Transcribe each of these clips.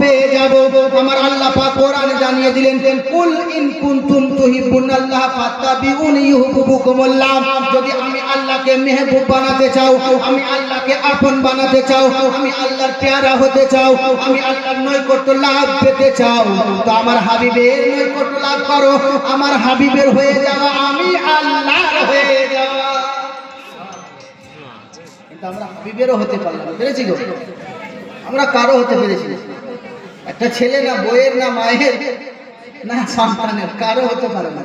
পেয়ে যাব। আমার আল্লাহ পাক কোরআনে জানিয়ে দিলেন, কুল ইন কুনতুম তুহিব্বুনাল্লাহ ফাত্তাবিউনি ইউহিব্বুকুমুল্লাহ। যদি আমি আল্লাহকে মেহবুব বানাতে চাও, আমি আল্লাহকে আপন বানাতে চাও, আমি আল্লাহর পেয়ারা হতে চাও, আমি আল্লাহর নৈকট্য লাভ পেতে চাও, তো আমার হাবিবের নৈকট্য লাভ করো। আমার হাবিবের হয়ে যাওয়া, আমি আল্লাহর হয়ে যাওয়া। কিন্তু আমরা হাবিবেরও হতে পারলাম, পেরেছি গো? আমরা কারো হতে পেরেছি? একটা ছেলে না বইয়ের, না মায়ের, না সন্তানের, কারো হতে পারে না।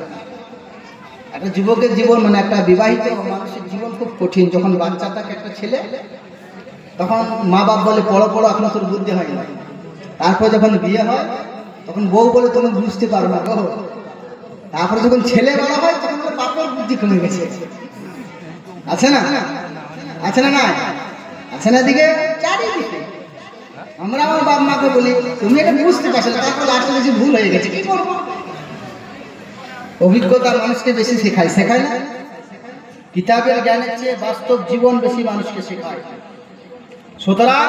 একটা যুবকের জীবন, মানে একটা বিবাহিত মানুষের জীবন খুব কঠিন। যখন বাচ্চা থাকে একটা ছেলে, তখন মা বাপ বলে পড়ো পড়ো, এখনো তোর বুদ্ধি হয় না। তারপর যখন বিয়ে হয়, তখন বউ বলে তুমি বুঝতে পারো না গো। তারপরে যখন ছেলে বলা হয়, তখন বাপের বুদ্ধি কমে গেছে। আছে না? আছে না? না আছে না? দিকে চারিদিকে আমরা আমার বাপ মাকে বলি তুমি এটা বুঝতে পারছো না, তারপর লাস্টে বেশি ভুল হয়ে গেছে, কি করবো? অভিজ্ঞতা মানুষকে বেশি শেখায়, শেখায় না? কিতাবের জ্ঞানের চেয়ে বাস্তব জীবন বেশি মানুষকে শেখায়। সুতরাং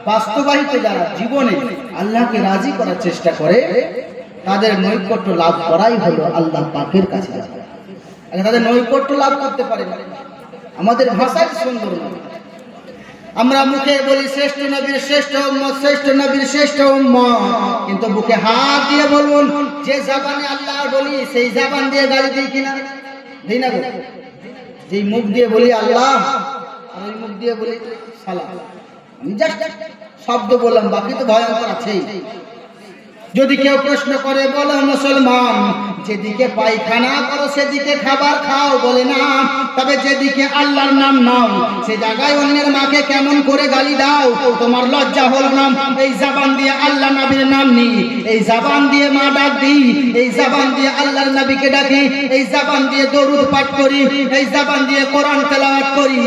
বাস্তবায়িত যারা জীবনে আল্লাহকে রাজি করার চেষ্টা করে, তাদের নৈকট্য লাভ করাই হলো আল্লাহ পাকের কাছে যাওয়া। তাদের নৈকট্য লাভ করতে পারে না। আমাদের ভাষায় সুন্দর নয়, আমরা মুখে বলি শ্রেষ্ঠ নবীর শ্রেষ্ঠ উম্মত, শ্রেষ্ঠ নবীর শ্রেষ্ঠ উম্মত, কিন্তু বুকে হাত দিয়ে বলুন, যে জবানে আল্লাহ বলি সেই জবান দিয়ে গালি দিই কিনা? দিই না গো? যেই মুখ দিয়ে বলি আল্লাহ, আর ওই মুখ দিয়ে বলি সালাম। আমি জাস্ট শব্দ বললাম, বাকি তো ভয়ঙ্কর আছেই। যদি কেউ প্রশ্ন করে, বলো মুসলমান, যেদিকে পায়খানা করো সেদিকে খাবার খাও, বলে না। তবে যেদিকে আল্লাহর নাম নাও, সে জায়গায় অন্যের মাকে কেমন করে গালি দাও? তোমার লজ্জা হলো না? এই জবান দিয়ে আল্লাহ নবীর নাম নিই, এই জবান দিয়ে মা ডাক দিই, এই জবান দিয়ে আল্লাহর নবীকে ডাকি, এই জবান দিয়ে দরুদ পাঠ করি, এই জবান দিয়ে কোরআন তেলাওয়াত করি।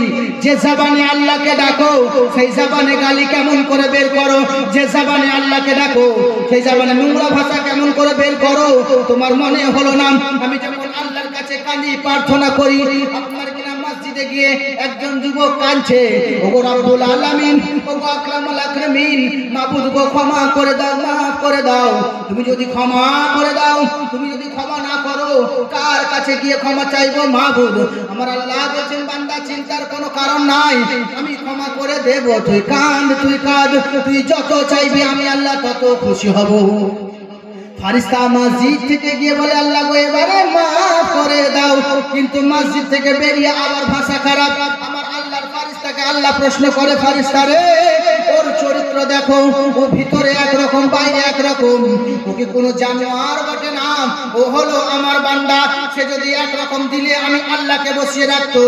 যে জবানে আল্লাহকে ডাকো, সেই জবানে গালি কেমন করে বের করো? যে জবানে আল্লাহকে ডাকো, সেই জবানে নোংরা ভাষা কেমন করে বের করো? তোমার মনে হলো না আমি যখন আল্লাহর কাছে কাঁদি, প্রার্থনা করি, আপনার কিনা মসজিদে গিয়ে একজন যুবক কাঁদছে, ওগো রব্বুল আলামিন, ওগো আকরামুল আকরামিন, মাবুদ গো ক্ষমা করে দাও, মাফ করে দাও। তুমি যদি ক্ষমা করে দাও, তুমি যদি ক্ষমা না করো, কার কাছে গিয়ে ক্ষমা চাইবো মাবুদ? আমার আল্লাহ বলেন, বান্দা চিন্তার কোনো কারণ নাই, আমি ক্ষমা করে দেব। তুই কাঁদ, তুই কাঁদ, তুই যত চাইবি আমি আল্লাহ তত খুশি হব। ফারিস্তা মসজিদ থেকে গিয়ে বলে, আল্লাহ গো এবারে মাফ করে দাও। কিন্তু মসজিদ থেকে বেরিয়ে আবার ভাষা খারাপ। আমার আল্লাহর ফারিস্তাকে আল্লাহ প্রশ্ন করে, ফারিস্তা রে, ওর চরিত্র দেখো, ও ভিতরে একরকম বাইরে একরকম, ওকে কোনো জানোয়ার বটে না, ও হলো আমার বান্দা। সে যদি একরকম দিলে আমি আল্লাহকে বসিয়ে রাখতো।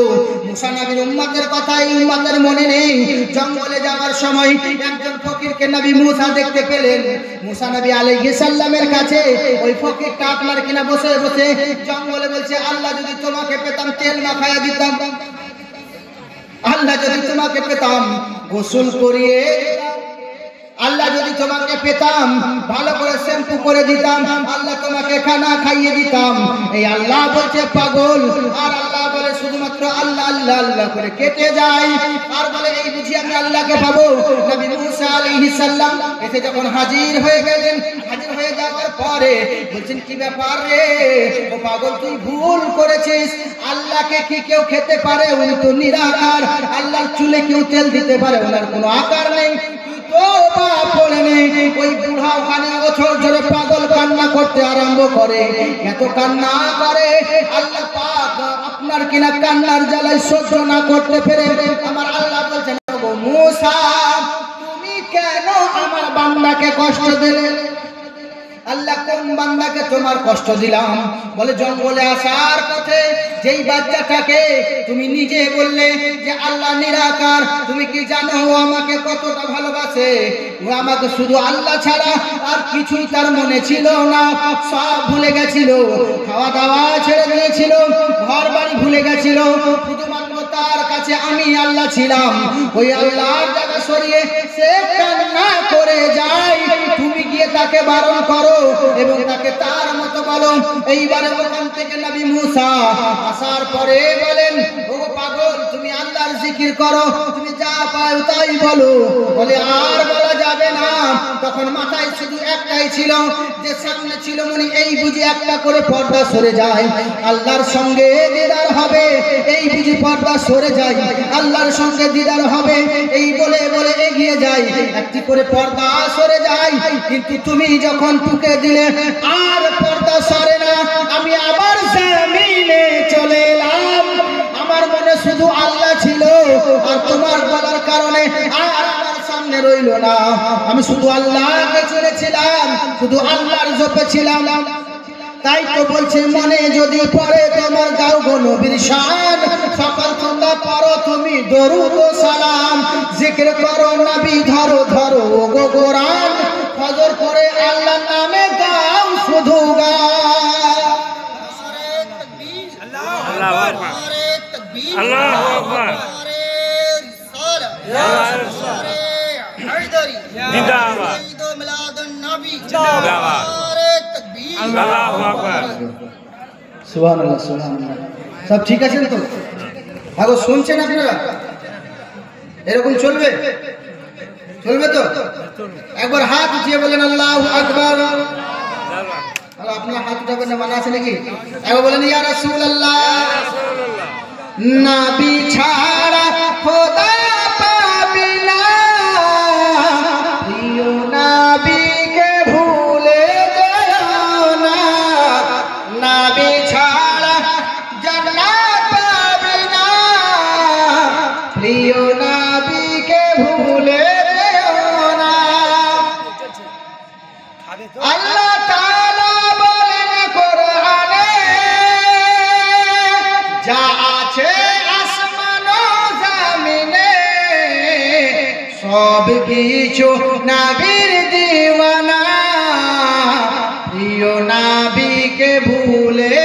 মুসা নবীর উম্মতের কথা এই উম্মতের মনে নেই। জঙ্গলে যাওয়ার সময় একজন ফকিরকে নবী মুসা দেখতে পেলেন। মুসা নবী আলাইহিস সালামের কাছে ওই ফকিরটা আপনার কিনা বসে বসে জঙ্গলে বলছে, আল্লাহ যদি তোমাকে পেতাম তেল মাখায়া দিতাম, আল্লাহ যদি তোমাকে পেতাম গোসল করিয়ে, আল্লাহ যদি তোমাকে পেতাম ভালো করে শ্যাম্পু করে দিতাম, আল্লাহ তোমাকে খানা খাইয়ে দিতাম। এই আল্লাহ বলছে পাগল, আর আল্লাহ বলে শুধুমাত্র আল্লাহ আল্লাহ আল্লাহ করে কেটে যায়, আর বলে এই বুঝি আমি আল্লাহকে পাবো। নবী মুসা আলাইহিস সালাম এসে যখন হাজির হয়ে গেলেন, হাজির হয়ে যাওয়ার পরে বলছেন, কি ব্যাপার রে ও পাগল, তুই ভুল করেছিস। আল্লাহকে কি কেউ খেতে পারে? উনি তো নিরাকার। আল্লাহর চুলে কেউ তেল দিতে পারে? ওনার কোনো আকার নেই। ওই বুড়া ওখানে বছর ধরে পাগল কান্না করতে আরম্ভ করে, এত কান্না করে আল্লাহ পাক আপনার কিনা কান্নার জ্বালায় সহ্য না করতে পেরে আমার আল্লাহ বলছেন, ও মুসা, তুমি কেন আমার বান্দাকে কষ্ট দিলে? আল্লাহ কোন বান্দাকে তোমার কষ্ট দিলাম? বলে জঙ্গলে আসার পথে যেই বাচ্চাটাকে তুমি নিজে বললে যে আল্লাহ নিরাকার, তুমি কি জানো ও আমাকে কতটা ভালোবাসে? ও আমাকে শুধু আল্লাহ ছাড়া আর কিছুই তার মনে ছিল না, সব ভুলে গেছিল, খাওয়া দাওয়া ছেড়ে দিয়েছিল, ঘর বাড়ি ভুলে গেছিল, শুধুমাত্র তার কাছে আমি আল্লাহ ছিলাম। ওই আল্লাহর জায়গা সরিয়ে সে কান্না করে যায়, তুমি গিয়ে তাকে বারণ করো এবং তাকে তার মতো বলো। এইবারে ওখান থেকে নবী মুসা আসার পরে বলেন, ও পাগল, তুমি আল্লাহর জিকির করো, তুমি যা পাও তাই বলো। বলে আর বলা যাবে না। তখন মাথায় একটাই ছিল, যে সামনে ছিল মনি এই বুঝি একটা করে পর্দা সরে যায়, আল্লাহর সঙ্গে দিদার হবে, এই বুঝি পর্দা সরে যায়, আল্লাহর সঙ্গে দিদার হবে, এই বলে বলে এগিয়ে যায়, একটি করে পর্দা সরে যায়। কিন্তু তুমি যখন টুকে দিলে আর পর্দা সরে না, আমি আবার জমিনে চলে এলাম, আমার মনে শুধু আল্লাহ ছিল, আর তোমার বলার কারণে আর আমার সামনে রইল না, আমি শুধু আল্লাহকে চিনেছিলাম, শুধু আল্লাহর জপে ছিলাম। তাই তো বলছে মনে যদি পড়ে তোমার গাও গো নবীর শান, সকাল সন্ধ্যা পড়ো তুমি দরুদ ও সালাম, জিকির করো নবী ধরো ধরো গো কোরআন, ফজর করে আল্লাহর নামে গাও শুধু গাও। আল্লাহু আকবার, আল্লাহু আকবার, জিন্দাবাদ, জিন্দাবাদ, আল্লাহু আকবার, সুবহানাল্লাহ সুবহানাল্লাহ। সব ঠিক আছেন তো? আগো শুনছেন আপনারা? এরকম চলবে? চলবে তো? একবার হাত উঠিয়ে বলেন আল্লাহু আকবার। আপনার হাত উঠাবেন না, মানা আছে নাকি? একবার বলেন ইয়া রাসূলুল্লাহ, নবী ছাড়া খোদা পাবি না, প্রিয় নবীকে ভুলে যেও না, নবী ছাড়া জান্নাত পাবি না, প্রিয় নবীকে ভুলে যেও না। আল্লাহ তাআলা বলেন কোরআনে, যা আছে আসমান ও জমিনে সব কিছু নবীর দিওয়ানা, প্রিয় নবীকে ভুলে